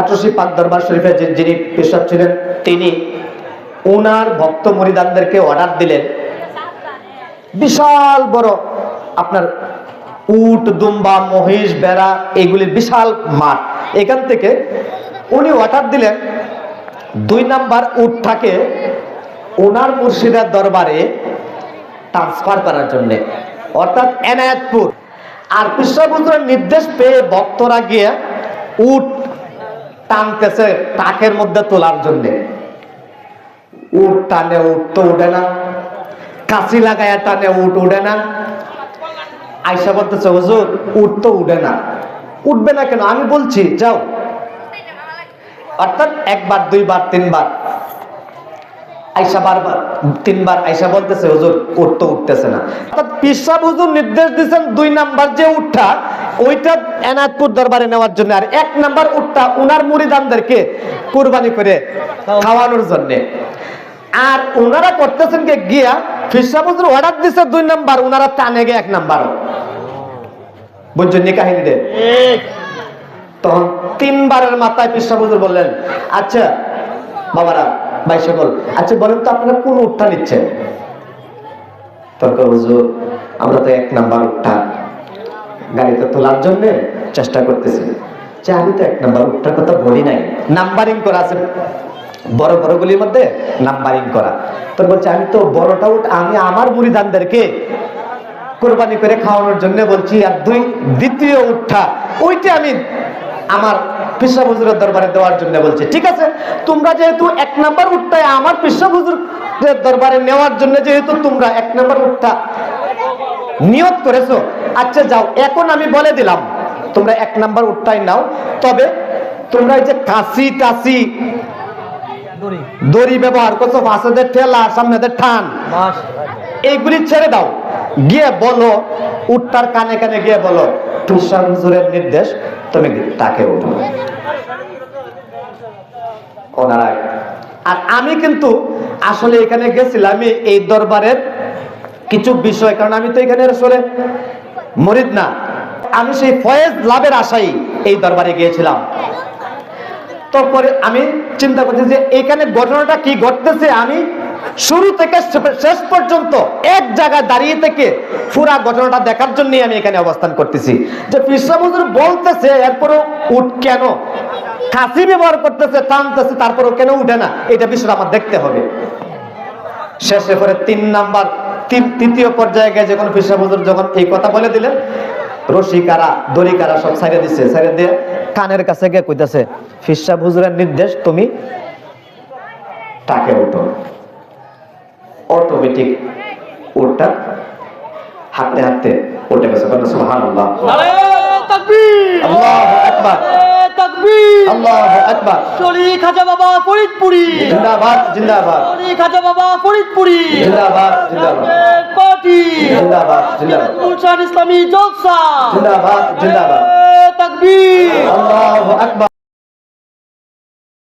আটরশি পাক দরবার শরীফে যিনি পেশাব ছিলেন তিনি ওনার ভক্ত মুরিদানদেরকে অর্ডার দিলেন, বিশাল বড় আপনার উট, দুম্বা, মহিষ, বেড়া, এগুলির বিশাল মাঠ। এখান থেকে উনি অর্ডার দিলেন 2 নাম্বার উটটাকে ওনার মুর্শিদের দরবারে ট্রান্সফার করার জন্য, অর্থাৎ এনায়েতপুর। আর পিসা হুজুরের নির্দেশ পেয়ে ভক্তরা গিয়ে উট টানতেছে টাকের মধ্যে তোলার জন্য। উট টানে, উট তো উঠে না, কাঁচি লাগায় টানে, উট উঠে না। আয়সা বলতেছে, হুজুর উট তো উঠে না। উঠবে না কেন? আমি বলছি যাও। অর্থাৎ 1 বার 2 বার 3 বার আয়সা, বারবার 3 বার আয়সা বলতেছে, হুজুর উট তো উঠতেছে না। অর্থাৎ পিসা হুজুর নির্দেশ দিয়েছেন 2 নাম্বার যে উটটা, ওইটা এনায়েতপুর দরবারে নেওয়ার জন্য, আর 1 নাম্বার উটটা উনার মুরিদানদেরকে কুরবানি করে খাওয়ানোর জন্য। আর ওনারা করতেছেন কে গিয়া পিসা হুজুর অর্ডার দিয়েছে 2 নাম্বার, ওনারা টানে গে 1 নাম্বার। বুঝছেন নি কাহিনীতে? তখন 3 বারের মাথায় পিসা হুজুর বললেন, আচ্ছা বাবারা, ভাই সকল, আচ্ছা বলেন তো আপনারা কোন উটটা নিচ্ছেন? তখন হুজুর আমরা তো 1 নাম্বার উটটা গাড়িতে তোলার জন্য চেষ্টা করতেছি। যে আমি তো 1 নাম্বার উটটার কথা বলি নাই, নাম্বারিং করা আছে, বড় বড় গুলির মধ্যে নাম্বারিং করা। তো বলছে আমি তো বড়টা উট আমি আমার মুরিদানদেরকে কুরবানি করে খাওয়ানোর জন্য বলছি, আর দ্বিতীয় উটটা ওইটা আমি আমার পিসা হুজুরের দরবারে দেওয়ার জন্য বলছি। ঠিক আছে, তোমরা যেহেতু 1 নাম্বার উটটাই আমার পিসা হুজুরের দরবারে নেওয়ার জন্য যেহেতু তোমরা 1 নাম্বার উটটা নিয়ত করেছো, আচ্ছা যাও, এখন আমি বলে দিলাম তোমরা 1 নাম্বার উটটাই নাও। তবে তোমরা এই যে কাঁচি টাচি দড়ি ব্যবহার করছো, পাশেদের ঠেলা, সামনেদের টান, এইগুলি ছেড়ে দাও। গিয়ে বলো, উটটার কানে কানে গিয়ে বলো, পিসা হুজুরের নির্দেশ, তুমি তাকে উঠো। ওনারা, আর আমি কিন্তু আসলে এখানে গেছিলাম এই দরবারের কিছু বিষয়, কারণ আমি তো এখানে আসলে মুরিদ না, আমি সেই ফয়েজ লাভের আশায় এই দরবারে গিয়েছিলাম। তারপরে আমি চিন্তা করছি যে এখানে ঘটনাটা কি ঘটতেছে, আমি শুরু থেকে শেষ পর্যন্ত এক জায়গায় দাঁড়িয়ে থেকে পুরা ঘটনাটা দেখার জন্য আমি এখানে অবস্থান করতেছি। যে পিসা হুজুর বলতেছে, এরপরও উঠ কেন কাঁচি ব্যবহার করতেছে, টানতেছে, তারপরও কেন উঠে না, এটা বিষয়টা আমার দেখতে হবে। শেষে পরে 3 নাম্বার তৃতীয় পর্যায়ে গিয়ে যখন পিসা হুজুর যখন এই কথা বলে দিলেন, রশি কারা, দড়ি কারা সব ছাইড়ে দিছে, ছাইড়ে দিয়ে কানের কাছে গিয়ে কইতাছে, পিসা হুজুরের নির্দেশ, তুমি তাকে উঠো। অটোমেটিক উটটা হাঁটতে হাঁটতে উঠে গেছে। সুবহানাল্লাহ, তাকবীর, আল্লাহু আকবার, তাকবীর, আল্লাহু আকবার। শরীফ খাজা বাবা ফরিদপুরি জিন্দাবাদ, জিন্দাবাদ। শরীফ খাজা বাবা ফরিদপুরি জিন্দাবাদ, জিন্দাবাদ। পার্টি জিন্দাবাদ, জিন্দাবাদ। গুলশান ইসলামী জলসা জিন্দাবাদ, জিন্দাবাদ। তাকবীর, আল্লাহু আকবার।